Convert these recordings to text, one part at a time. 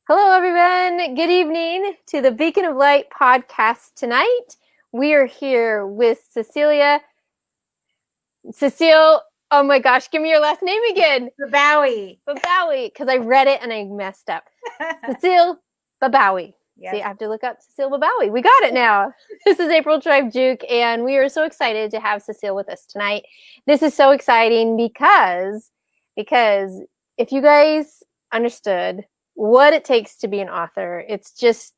Hello, everyone. Good evening to the Beacon of Light podcast tonight. We are here with Cecile. Oh my gosh, give me your last name again. Bibawy. Bibawy, because I read it and I messed up. Cecile Bibawy. Yes. See, I have to look up Cecile Bibawy. We got it now. This is April Tribe Juke, and we are so excited to have Cecile with us tonight. This is so exciting because if you guys understood what it takes to be an author, it's just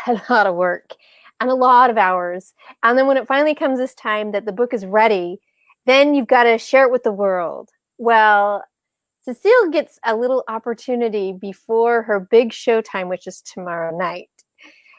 a lot of work and a lot of hours. And then when it finally comes this time that the book is ready, then you've got to share it with the world. Well, Cecile gets a little opportunity before her big showtime, which is tomorrow night.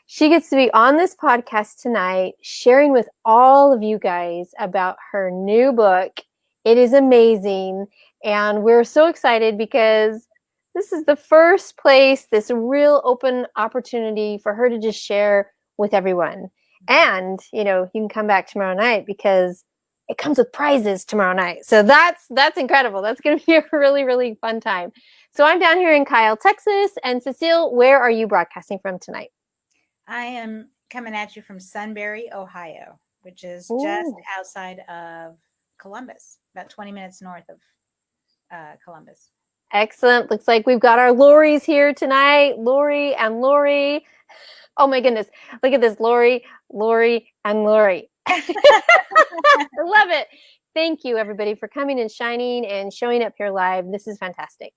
She gets to be on this podcast tonight, sharing with all of you guys about her new book. It is amazing. And we're so excited because this is the first place, this real open opportunity for her to just share with everyone. And, you can come back tomorrow night because it comes with prizes tomorrow night. So that's incredible. That's going to be a really, really fun time. So I'm down here in Kyle, Texas. And Cecile, where are you broadcasting from tonight? I am coming at you from Sunbury, Ohio, which is Ooh. Just outside of Columbus, about 20 minutes north of Columbus. Excellent. Looks like we've got our Lori's here tonight. Lori and Lori. Oh my goodness. Look at this. Lori, and Lori. I love it. Thank you, everybody, for coming and shining and showing up here live. This is fantastic.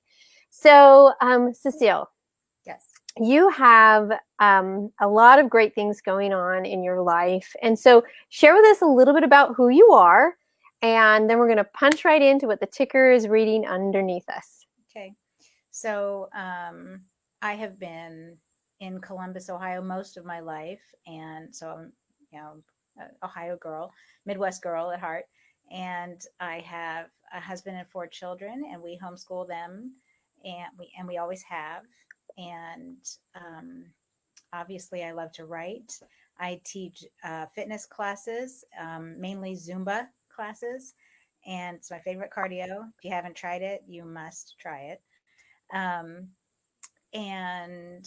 So, Cecile. Yes. You have a lot of great things going on in your life. And so share with us a little bit about who you are, and then we're going to punch right into what the ticker is reading underneath us. Okay. So I have been in Columbus, Ohio most of my life. And so I'm, an Ohio girl, Midwest girl at heart. And I have a husband and 4 children, and we homeschool them, and we always have. And obviously, I love to write. I teach fitness classes, mainly Zumba classes, and it's my favorite cardio. If you haven't tried it, you must try it. And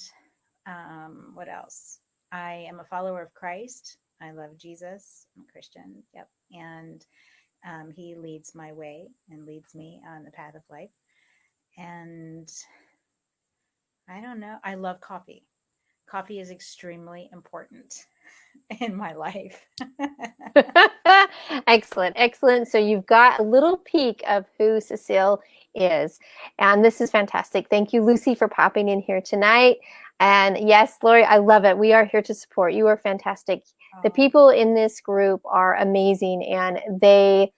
what else? I am a follower of Christ. I love Jesus. I'm a Christian. Yep. And he leads my way and leads me on the path of life. And I don't know. I love coffee. Coffee is extremely important in my life. Excellent. So you've got a little peek of who Cecile is. And this is fantastic. Thank you, Lucy, for popping in here tonight. And yes, Lori, I love it. We are here to support. You are fantastic. The people in this group are amazing, and they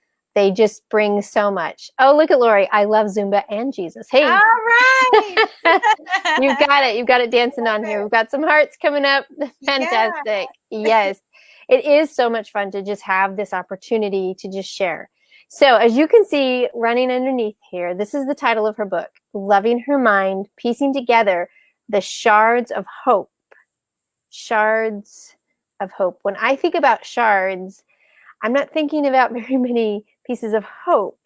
just bring so much. Oh, look at Lori. I love Zumba and Jesus. Hey. All right. You've got it. You've got it dancing on here. We've got some hearts coming up. Fantastic. Yeah. Yes. It is so much fun to just have this opportunity to just share. So as you can see running underneath here, this is the title of her book, Loving Her Mind, Piecing Together the Shards of Hope. Shards of Hope. When I think about shards, I'm not thinking about very many pieces of hope.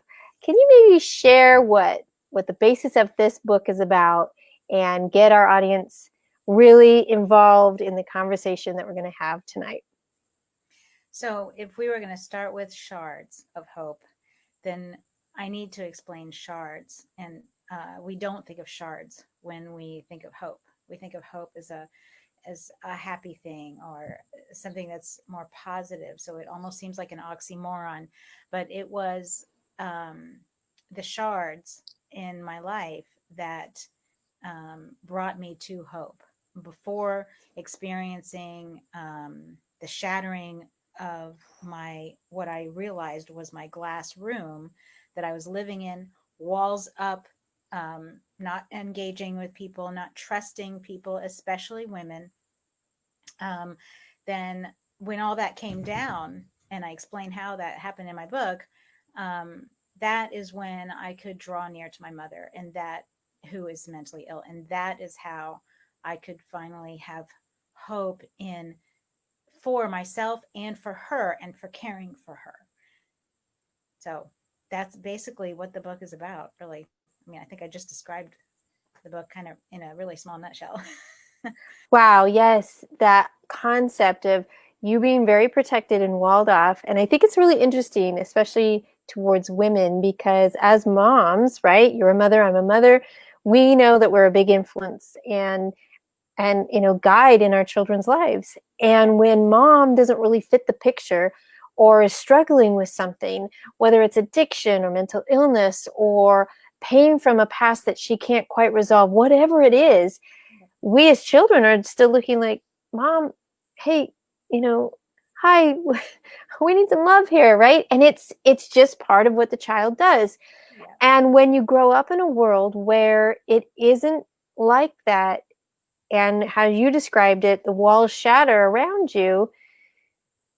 Can you maybe share what the basis of this book is about and get our audience really involved in the conversation that we're going to have tonight? So if we were going to start with Shards of Hope, then I need to explain shards. And we don't think of shards when we think of hope. We think of hope as a happy thing or something that's more positive. So it almost seems like an oxymoron, but it was the shards in my life that brought me to hope. Before experiencing the shattering of what I realized was my glass room that I was living in, walls up, not engaging with people, not trusting people, especially women. Then when all that came down, and I explain how that happened in my book, that is when I could draw near to my mother, and that who is mentally ill. And that is how I could finally have hope for myself and for her and for caring for her. So that's basically what the book is about, really. I mean, I think I just described the book kind of in a really small nutshell. Wow, yes, that concept of you being very protected and walled off. And I think it's really interesting, especially towards women, because as moms, right? You're a mother, I'm a mother. We know that we're a big influence and guide in our children's lives. And when mom doesn't really fit the picture or is struggling with something, whether it's addiction or mental illness or pain from a past that she can't quite resolve, whatever it is, we as children are still looking like, mom, hey, hi, we need some love here, right? And it's just part of what the child does. Yeah. And when you grow up in a world where it isn't like that, and how you described it, the walls shatter around you,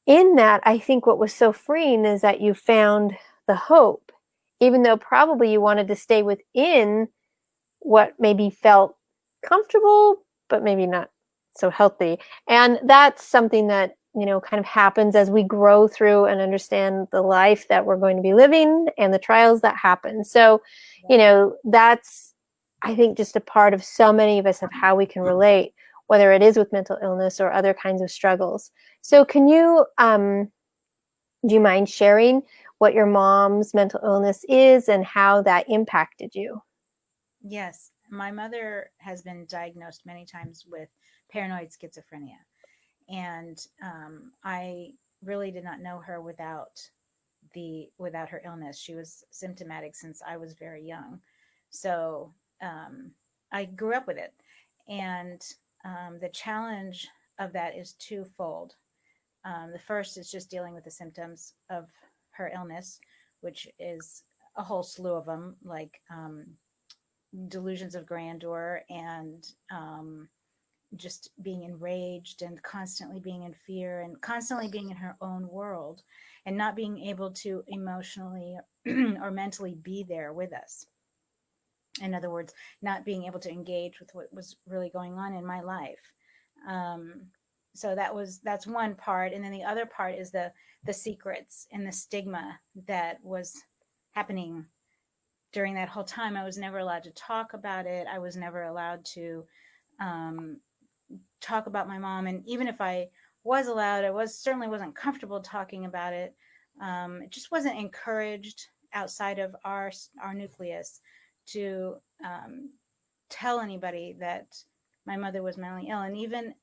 in that, I think what was so freeing is that you found the hope, even though probably you wanted to stay within what maybe felt comfortable, but maybe not so healthy. And that's something that, kind of happens as we grow through and understand the life that we're going to be living and the trials that happen. So, that's, I think, just a part of so many of us of how we can relate, whether it is with mental illness or other kinds of struggles. So can you, do you mind sharing what your mom's mental illness is and how that impacted you? Yes, my mother has been diagnosed many times with paranoid schizophrenia, and I really did not know her without her illness. She was symptomatic since I was very young, so I grew up with it, and the challenge of that is twofold. The first is just dealing with the symptoms of her illness, which is a whole slew of them, like delusions of grandeur and just being enraged and constantly being in fear and constantly being in her own world and not being able to emotionally or mentally be there with us. In other words, not being able to engage with what was really going on in my life. Um, so that's one part, and then the other part is the secrets and the stigma that was happening during that whole time. I was never allowed to talk about it. I was never allowed to um, talk about my mom, and even if I was allowed, I certainly wasn't comfortable talking about it. It just wasn't encouraged outside of our nucleus to tell anybody that my mother was mentally ill. And even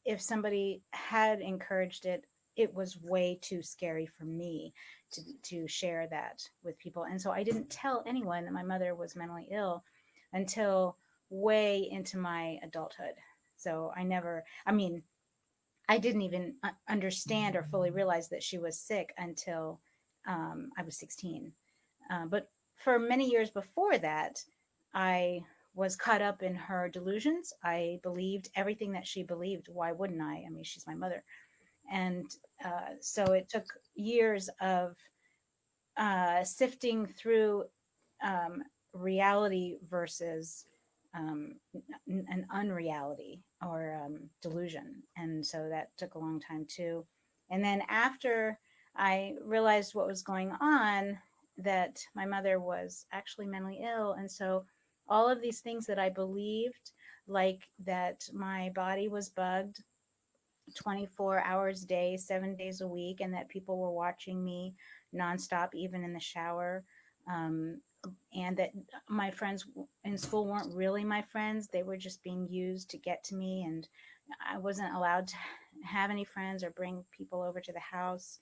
if somebody had encouraged it, it was way too scary for me to share that with people. And so I didn't tell anyone that my mother was mentally ill until way into my adulthood. So I didn't even understand or fully realize that she was sick until I was 16. But for many years before that, I was caught up in her delusions. I believed everything that she believed. Why wouldn't I? I mean, she's my mother. And so it took years of sifting through reality versus an unreality or delusion. And so that took a long time too. And then after I realized what was going on, that my mother was actually mentally ill. And so all of these things that I believed, like that my body was bugged 24 hours a day, 7 days a week, and that people were watching me nonstop, even in the shower. And that my friends in school weren't really my friends. They were just being used to get to me. And I wasn't allowed to have any friends or bring people over to the house.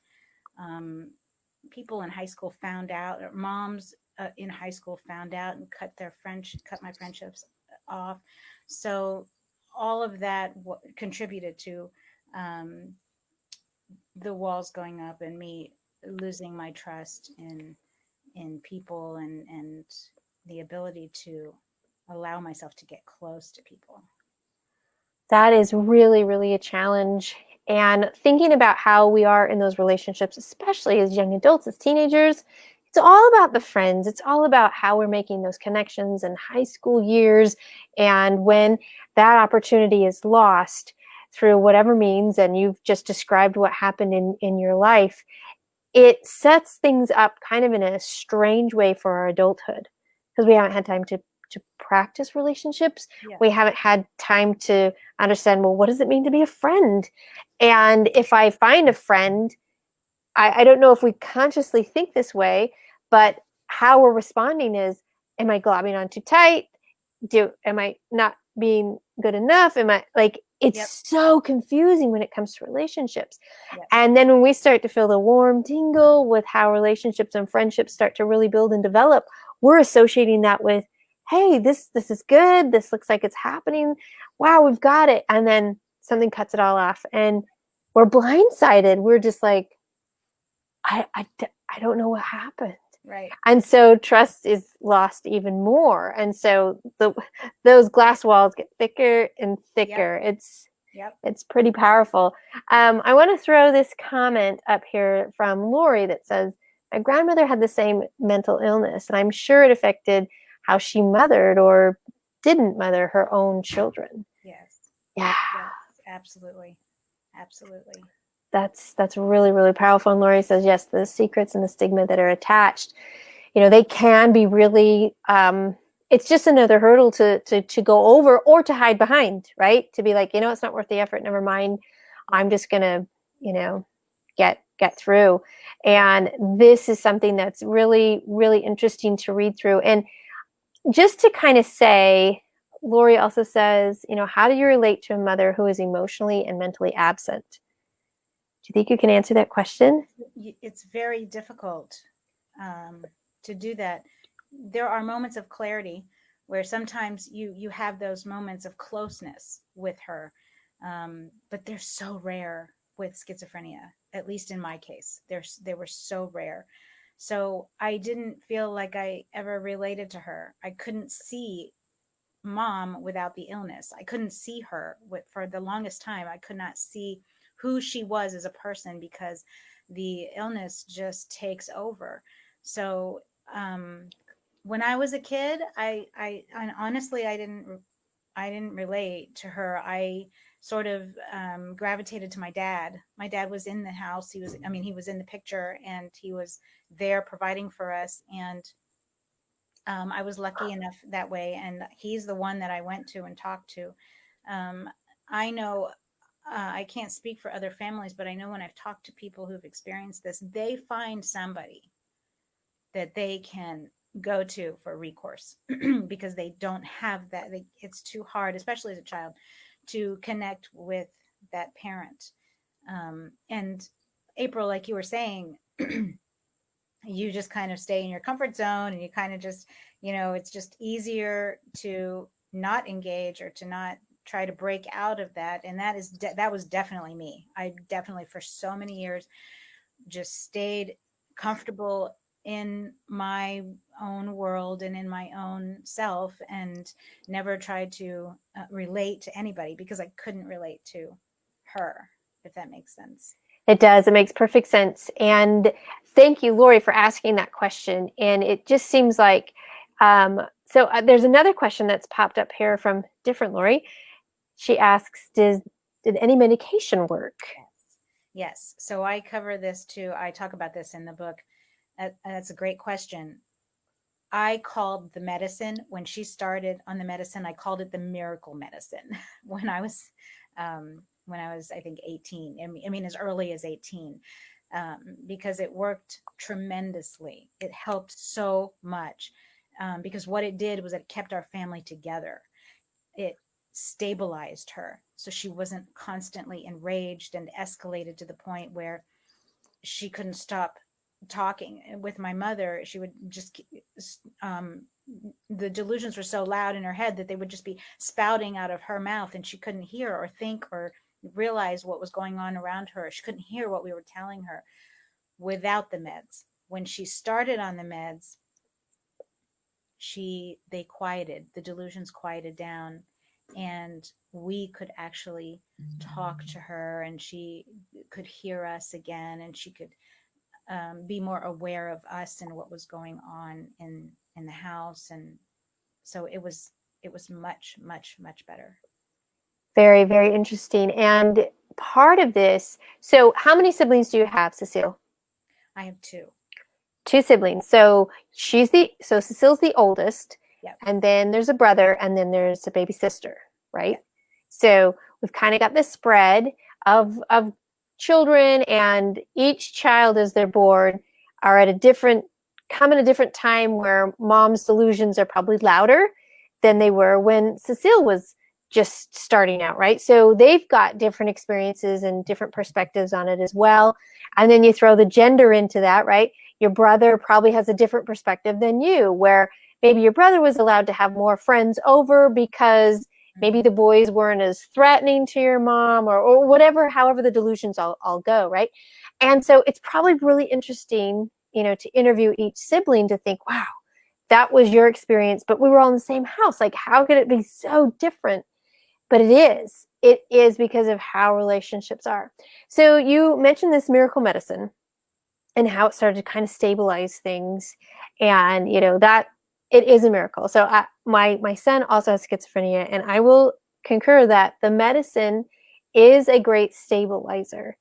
People in high school found out, or moms in high school found out and cut my friendships off. So all of that contributed to um, the walls going up and me losing my trust in people and the ability to allow myself to get close to people. That is really, really a challenge. And thinking about how we are in those relationships, especially as young adults, as teenagers, it's all about the friends. It's all about how we're making those connections in high school years. And when that opportunity is lost through whatever means, and you've just described what happened in your life, it sets things up kind of in a strange way for our adulthood. because we haven't had time to practice relationships. Yeah. We haven't had time to understand, well, what does it mean to be a friend? And if I find a friend, I don't know if we consciously think this way, but how we're responding is, am I globbing on too tight? Am I not being good enough? Am I like, it's Yep. so confusing when it comes to relationships. Yep. And then when we start to feel the warm tingle with how relationships and friendships start to really build and develop, we're associating that with, hey, this is good. This looks like it's happening. Wow, we've got it. And then something cuts it all off and we're blindsided. We're just like, I don't know what happened. Right. And so trust is lost even more. And so those glass walls get thicker and thicker. Yep. It's pretty powerful. I want to throw this comment up here from Lori that says, my grandmother had the same mental illness, and I'm sure it affected how she mothered or didn't mother her own children. Yes. Yeah. Yes, absolutely. Absolutely. That's really, really powerful. And Lori says, yes, the secrets and the stigma that are attached, they can be really, it's just another hurdle to go over or to hide behind, right? To be like, it's not worth the effort. Never mind. I'm just going to, get through. And this is something that's really, really interesting to read through. And just to kind of say, Lori also says, how do you relate to a mother who is emotionally and mentally absent? Do you think you can answer that question? It's very difficult to do that. There are moments of clarity where sometimes you have those moments of closeness with her, but they're so rare with schizophrenia. At least in my case, they were so rare. So I didn't feel like I ever related to her. I couldn't see mom without the illness. I couldn't see her for the longest time. I could not see who she was as a person because the illness just takes over. So when I was a kid, I honestly I didn't relate to her. I sort of gravitated to my dad. My dad was in the house. He was in the picture and he was there providing for us. And I was lucky enough that way. And he's the one that I went to and talked to. I know I can't speak for other families, but I know when I've talked to people who've experienced this, they find somebody that they can go to for recourse because they don't have that. It's too hard, especially as a child, to connect with that parent. And April, like you were saying, you just kind of stay in your comfort zone and you kind of just, it's just easier to not engage or to not try to break out of that. And that was definitely me. I definitely for so many years just stayed comfortable in my own world and in my own self and never tried to relate to anybody because I couldn't relate to her, if that makes sense. It does. It makes perfect sense. And thank you, Lori, for asking that question. And it just seems like, there's another question that's popped up here from different Lori. She asks, did any medication work? Yes. So I cover this too. I talk about this in the book. That's a great question. I called the medicine when she started on the medicine. I called it the miracle medicine when I was, I think 18. I mean, as early as 18, because it worked tremendously. It helped so much because what it did was it kept our family together. It stabilized her so she wasn't constantly enraged and escalated to the point where she couldn't stop talking. With my mother, she would just the delusions were so loud in her head that they would just be spouting out of her mouth and she couldn't hear or think or realize what was going on around her. She couldn't hear what we were telling her without the meds. When she started on the meds, they quieted, the delusions quieted down, and we could actually talk to her and she could hear us again and she could be more aware of us and what was going on in the house. And so it was much, much, much better. Very, very interesting. And part of this, so how many siblings do you have, Cecile? I have two. Two siblings. So Cecile's the oldest, Yep. and then there's a brother, and then there's a baby sister, right? Yep. So we've kind of got this spread of children, and each child as they're born are at a different come at a different time where mom's delusions are probably louder than they were when Cecile was just starting out, right? So they've got different experiences and different perspectives on it as well. And then you throw the gender into that, right? Your brother probably has a different perspective than you, where maybe your brother was allowed to have more friends over because maybe the boys weren't as threatening to your mom, or whatever, however the delusions all go, right? And so it's probably really interesting, to interview each sibling to think, wow, that was your experience, but we were all in the same house. Like, how could it be so different? But it is. It is because of how relationships are. So you mentioned this miracle medicine and how it started to kind of stabilize things, and that it is a miracle. So my son also has schizophrenia, and I will concur that the medicine is a great stabilizer.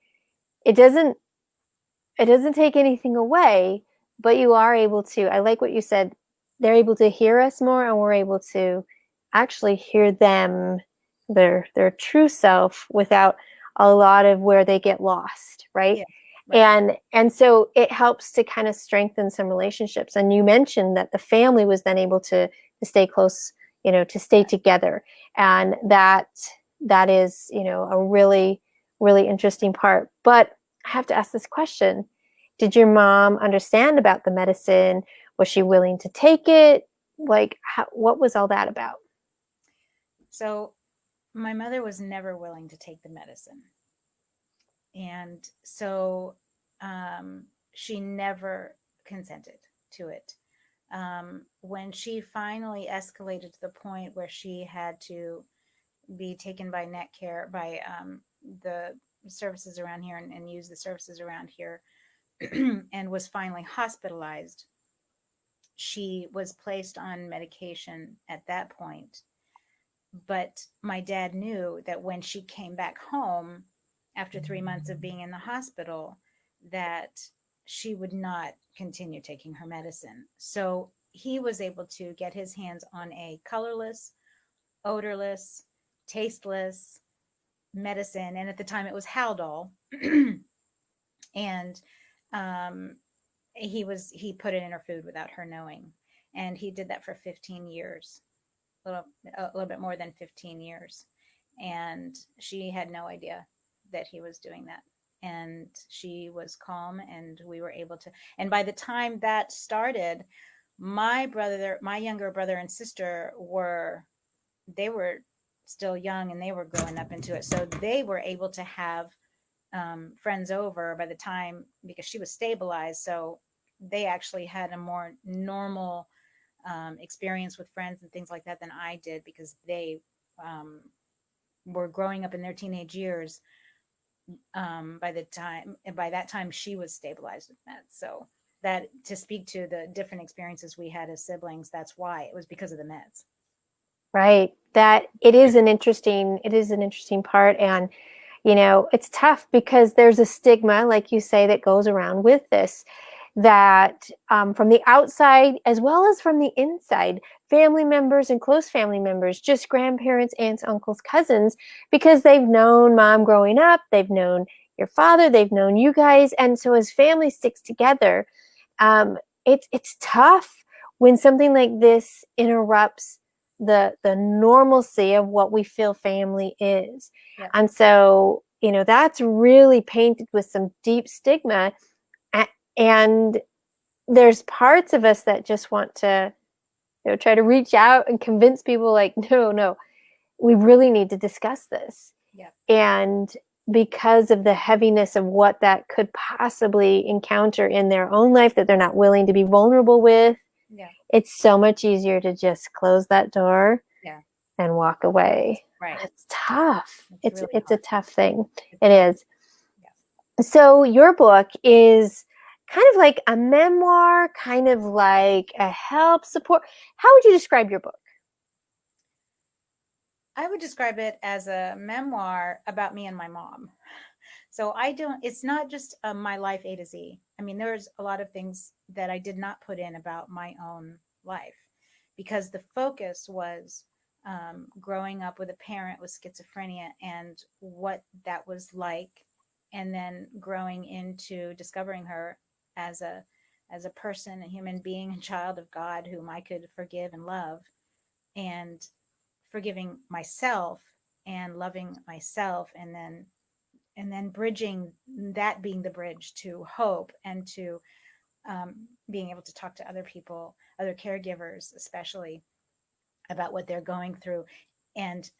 It doesn't take anything away, but you are able to, I like what you said, they're able to hear us more, and we're able to actually hear them, their true self, without a lot of where they get lost, right? Yeah, right. And so it helps to kind of strengthen some relationships. And you mentioned that the family was then able to stay close, to stay together. And that is, a really, really interesting part. But I have to ask this question. Did your mom understand about the medicine? Was she willing to take it? Like, what was all that about? So my mother was never willing to take the medicine. And so she never consented to it. When she finally escalated to the point where she had to be taken by net care, by the services around here, and use the services around here, and was finally hospitalized, she was placed on medication at that point. But my dad knew that when she came back home after 3 months of being in the hospital, that she would not continue taking her medicine. So he was able to get his hands on a colorless, odorless, tasteless medicine. And at the time it was Haldol. And um, he put it in her food without her knowing. And he did that for 15 years, a little bit more than 15 years. And she had no idea that he was doing that. And she was calm, and we were able to. And by the time that started, my younger brother and sister they were still young, and they were growing up into it. So they were able to have friends over by the time, because she was stabilized. So they actually had a more normal experience with friends and things like that than I did, because they were growing up in their teenage years by that time she was stabilized with meds. So that, to speak to the different experiences we had as siblings, that's why it was because of the meds. Right. That it is an interesting part. And it's tough because there's a stigma, like you say, that goes around with this, that from the outside as well as from the inside, family members and close family members, just grandparents, aunts, uncles, cousins, because they've known mom growing up, they've known your father, they've known you guys. And so as family sticks together, it's tough when something like this interrupts the normalcy of what we feel family is. Yeah. And so that's really painted with some deep stigma, and there's parts of us that just want to try to reach out and convince people, like, no, we really need to discuss this. Yeah. And because of the heaviness of what that could possibly encounter in their own life that they're not willing to be vulnerable with, yeah, it's so much easier to just close that door, yeah, and walk away. right. It's tough. It's really a hard. tough thing. It is. Yeah. So your book is kind of like a memoir, kind of like a help support. How would you describe your book? I would describe it as a memoir about me and my mom. So I don't, it's not just my life A to Z. I mean, there's a lot of things that I did not put in about my own life because the focus was growing up with a parent with schizophrenia and what that was like, and then growing into discovering her as a person, a human being, a child of God whom I could forgive and love, and forgiving myself and loving myself, and then bridging that, being the bridge to hope and to being able to talk to other people, other caregivers especially, about what they're going through, and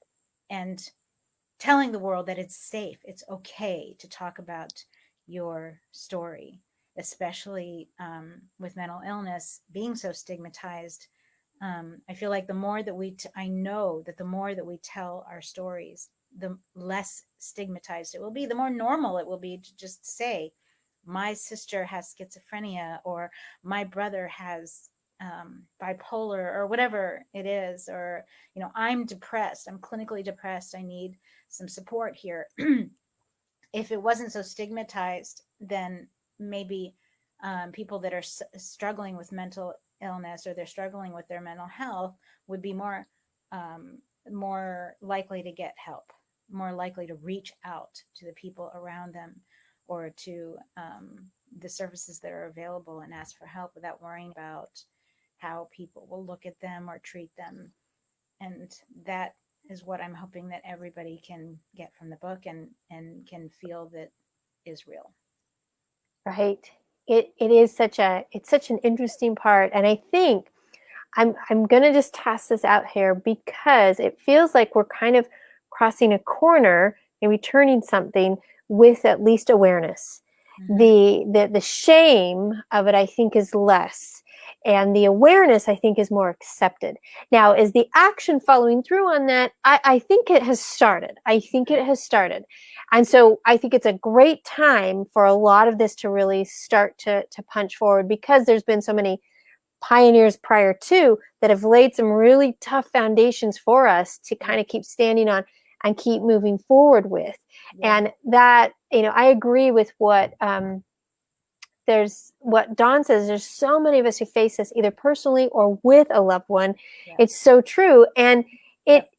and telling the world that it's safe, it's okay to talk about your story, especially with mental illness being so stigmatized. I feel like the more that I know that the more that we tell our stories, the less stigmatized it will be, the more normal it will be to just say, my sister has schizophrenia, or my brother has bipolar, or whatever it is, or, I'm depressed, I'm clinically depressed, I need some support here. If it wasn't so stigmatized, then maybe people that are struggling with mental illness, or they're struggling with their mental health, would be more likely to get help, more likely to reach out to the people around them, or to the services that are available, and ask for help without worrying about how people will look at them or treat them. And that is what I'm hoping that everybody can get from the book, and can feel that is real. Right. It is such an interesting part. And I think I'm gonna just toss this out here because it feels like we're kind of crossing a corner, maybe turning something with at least awareness. Mm-hmm. The shame of it, I think, is less. And the awareness, I think, is more accepted. Now, is the action following through on that? I think it has started. I think it has started. And so I think it's a great time for a lot of this to really start to punch forward, because there's been so many pioneers prior to that have laid some really tough foundations for us to kind of keep standing on and keep moving forward with. Yeah. And that, I agree with what what Dawn says. There's so many of us who face this either personally or with a loved one. Yeah. It's so true. And it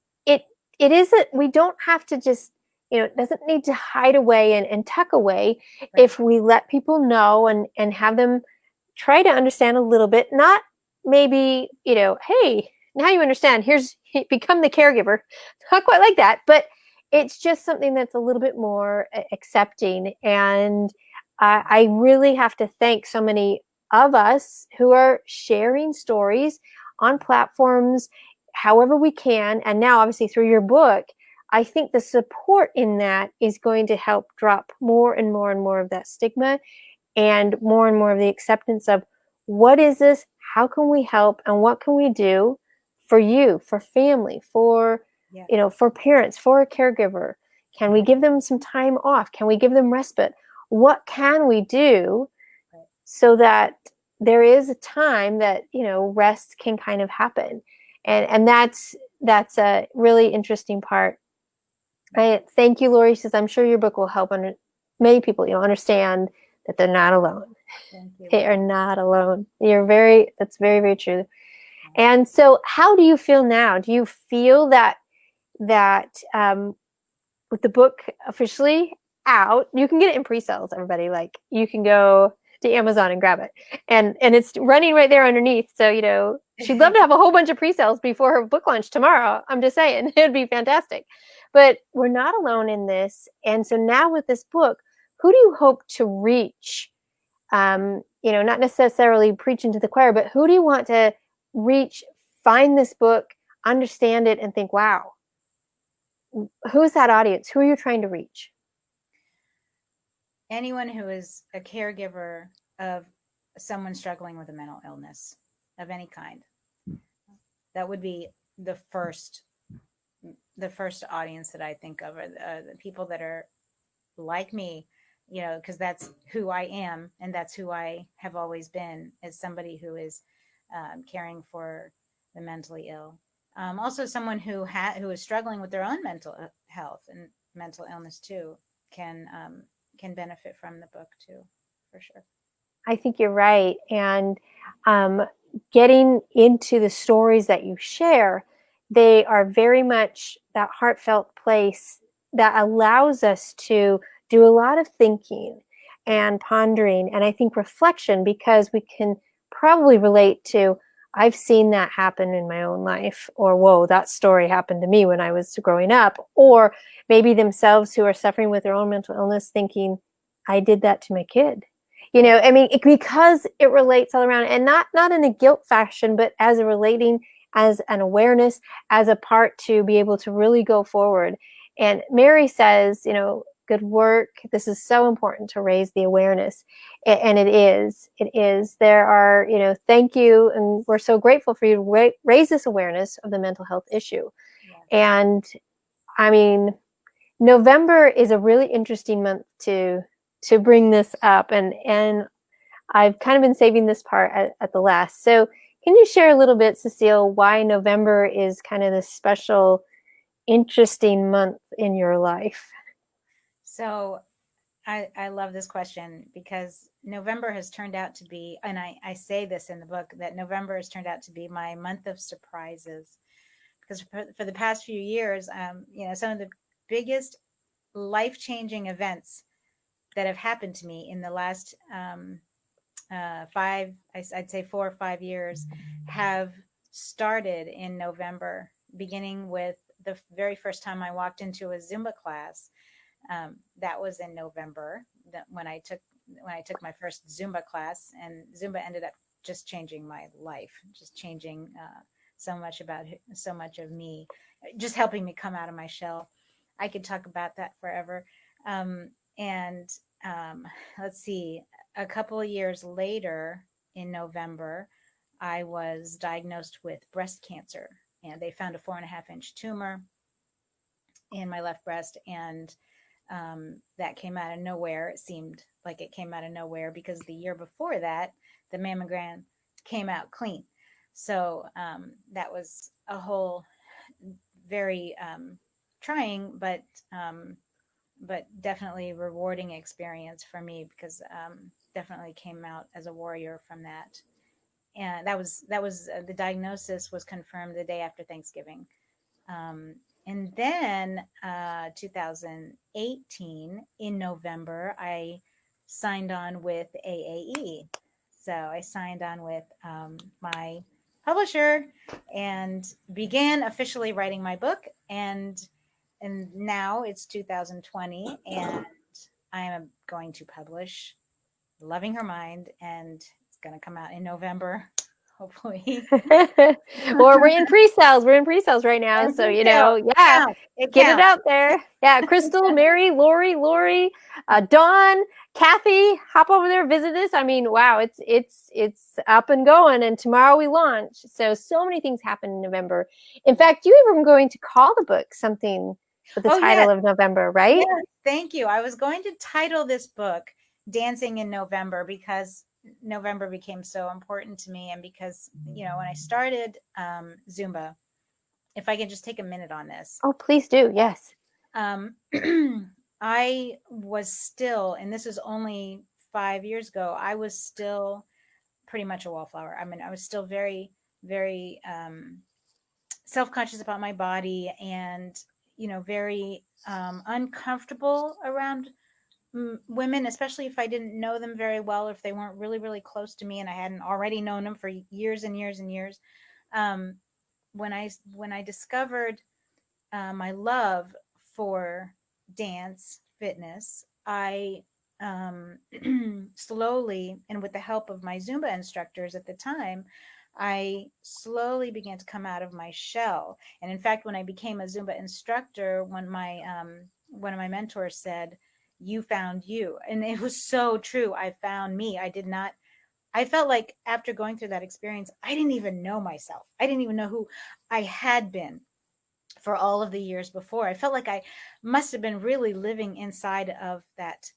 isn't, we don't have to just, it doesn't need to hide away and tuck away. Right. If we let people know and have them try to understand a little bit, not maybe, hey, now you understand, here's, become the caregiver. Not quite like that, but it's just something that's a little bit more accepting. And I really have to thank so many of us who are sharing stories on platforms however we can. And now, obviously, through your book, I think the support in that is going to help drop more and more and more of that stigma, and more of the acceptance of what is this, how can we help, and what can we do for you, for family, for for parents, for a caregiver. Can we give them some time off? Can we give them respite? What can we do so that there is a time that rest can kind of happen? And that's a really interesting part. Thank you, Lori. Says, I'm sure your book will help many people understand that they're not alone. Thank you. They are not alone. That's very, very true. And so how do you feel now? Do you feel that with the book officially out, you can get it in pre-sales, everybody. Like, you can go to Amazon and grab it. And it's running right there underneath. So, she'd love to have a whole bunch of pre-sales before her book launch tomorrow. I'm just saying, it'd be fantastic. But we're not alone in this. And so now with this book, who do you hope to reach? Not necessarily preaching to the choir, but who do you want to reach, find this book, understand it, and think, wow, who's that audience? Who are you trying to reach? Anyone who is a caregiver of someone struggling with a mental illness of any kind. That would be the first audience that I think of, are the people that are like me, because that's who I am, and that's who I have always been, as somebody who is caring for the mentally ill. Also, someone who is struggling with their own mental health and mental illness too, can benefit from the book too, for sure. I think you're right. And um, getting into the stories that you share, they are very much that heartfelt place that allows us to do a lot of thinking and pondering. And I think reflection, because we can probably relate to, I've seen that happen in my own life, or whoa, that story happened to me when I was growing up, or maybe themselves who are suffering with their own mental illness thinking, I did that to my kid. I mean, because it relates all around, and not in a guilt fashion, but as a relating, as an awareness, as a part to be able to really go forward. And Mary says, good work. This is so important to raise the awareness. And it is. There are, thank you. And we're so grateful for you to raise this awareness of the mental health issue. Yeah. And I mean, November is a really interesting month to bring this up, and I've kind of been saving this part at the last. So can you share a little bit, Cecile, why November is kind of this special, interesting month in your life? So I love this question, because November has turned out to be, and I say this in the book, that November has turned out to be my month of surprises. Because for the past few years, some of the biggest life-changing events that have happened to me in the last I'd say 4 or 5 years, have started in November, beginning with the very first time I walked into a Zumba class. That was in November, when I took my first Zumba class, and Zumba ended up just changing my life, just changing so much of me, just helping me come out of my shell. I could talk about that forever. And let's see, a couple of years later, in November, I was diagnosed with breast cancer, and they found a 4.5-inch tumor in my left breast. And that came out of nowhere. It seemed like it came out of nowhere, because the year before that, the mammogram came out clean. So that was a whole very trying, but definitely rewarding experience for me, because definitely came out as a warrior from that. And that was the diagnosis was confirmed the day after Thanksgiving. And then 2018, in November, I signed on with AAE. So I signed on with my publisher and began officially writing my book. And now it's 2020, and I am going to publish Loving Her Mind, and it's going to come out in November, hopefully. Or we're in pre-sales. We're in pre-sales right now. So, yeah, get it out there. Yeah, Crystal, Mary, Lori, Dawn, Kathy, hop over there, visit us. I mean, wow, it's up and going, and tomorrow we launch. So many things happen in November. In fact, you even going to call the book something with the title of November, right? Yeah, thank you. I was going to title this book Dancing in November, because November became so important to me, and because when I started Zumba, if I can just take a minute on this. Oh, please do. Yes. I was still, and this is only 5 years ago, I was still pretty much a wallflower. I mean, I was still very, very self-conscious about my body, and very uncomfortable around women, especially if I didn't know them very well, or if they weren't really, really close to me and I hadn't already known them for years and years and years. When I discovered my love for dance, fitness, I slowly, and with the help of my Zumba instructors at the time, I slowly began to come out of my shell. And in fact, when I became a Zumba instructor, when my one of my mentors said, "You found you," and it was so true. I found me. I felt like after going through that experience, I didn't even know myself. I didn't even know who I had been for all of the years before. I felt like I must have been really living inside of that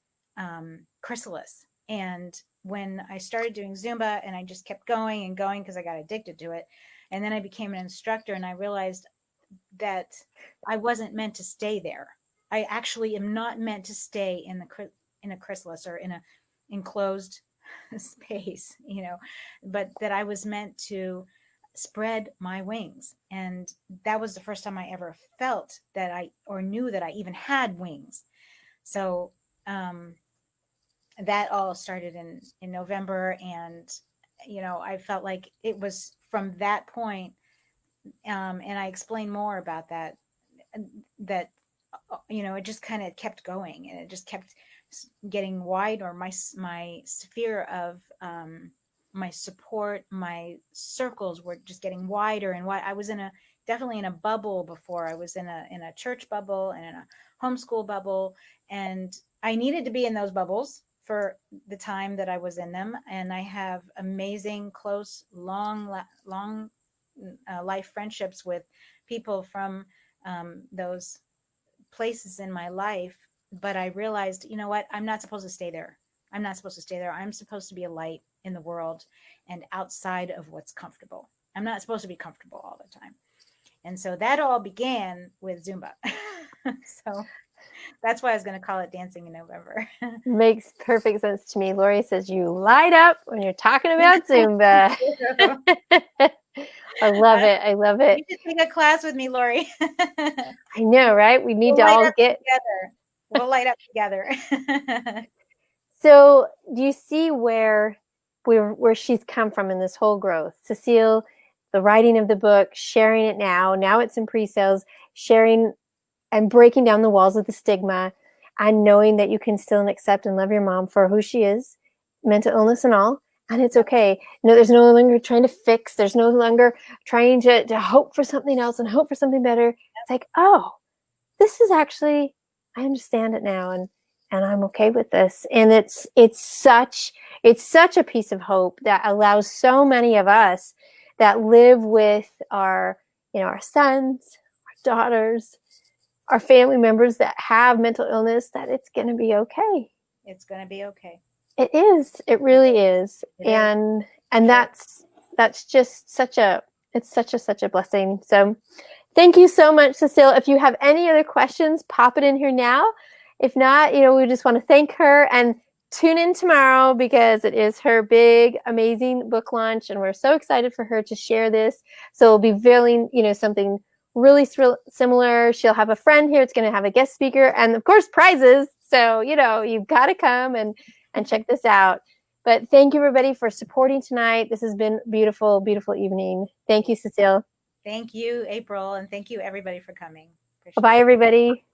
chrysalis. And when I started doing Zumba, and I just kept going and going because I got addicted to it, and then I became an instructor, and I realized that I wasn't meant to stay there. I actually am not meant to stay in a chrysalis or in a enclosed space, but that I was meant to spread my wings. And that was the first time I ever felt that or knew that I even had wings. So that all started in November. And, I felt like it was from that point, and I explain more about that, that, it just kind of kept going, and it just kept getting wider. My sphere of, my support, my circles were just getting wider and wide. I was definitely in a bubble before. I was in a church bubble and in a homeschool bubble, and I needed to be in those bubbles for the time that I was in them. And I have amazing, close, long life friendships with people from those places in my life. But I realized, you know what? I'm not supposed to stay there. I'm not supposed to stay there. I'm supposed to be a light in the world and outside of what's comfortable. I'm not supposed to be comfortable all the time. And so that all began with Zumba. So that's why I was going to call it Dancing in November. Makes perfect sense to me. Lori says you light up when you're talking about Zumba. I love it. I love it. You should take a class with me, Lori. I know, right? We need to all get together. We'll light up together. So do you see where she's come from in this whole growth? Cecile, the writing of the book, sharing it now it's in pre-sales, sharing and breaking down the walls of the stigma, and knowing that you can still accept and love your mom for who she is, mental illness and all, and it's okay. No, there's no longer trying to fix. There's no longer trying to hope for something else and hope for something better. It's like, oh, this is actually, I understand it now, and I'm okay with this. And it's such a piece of hope that allows so many of us that live with our sons, our daughters, our family members that have mental illness, that it's going to be okay. It's going to be okay. It is. It really is. And that's just such a blessing. So thank you so much, Cecile. If you have any other questions, pop it in here now. If not, we just want to thank her and tune in tomorrow, because it is her big, amazing book launch, and we're so excited for her to share this. So it'll be very, something really similar. She'll have a friend here. It's going to have a guest speaker and, of course, prizes. So, you've got to come and check this out. But thank you, everybody, for supporting tonight. This has been a beautiful, beautiful evening. Thank you, Cecile. Thank you, April. And thank you, everybody, for coming. Bye, everybody.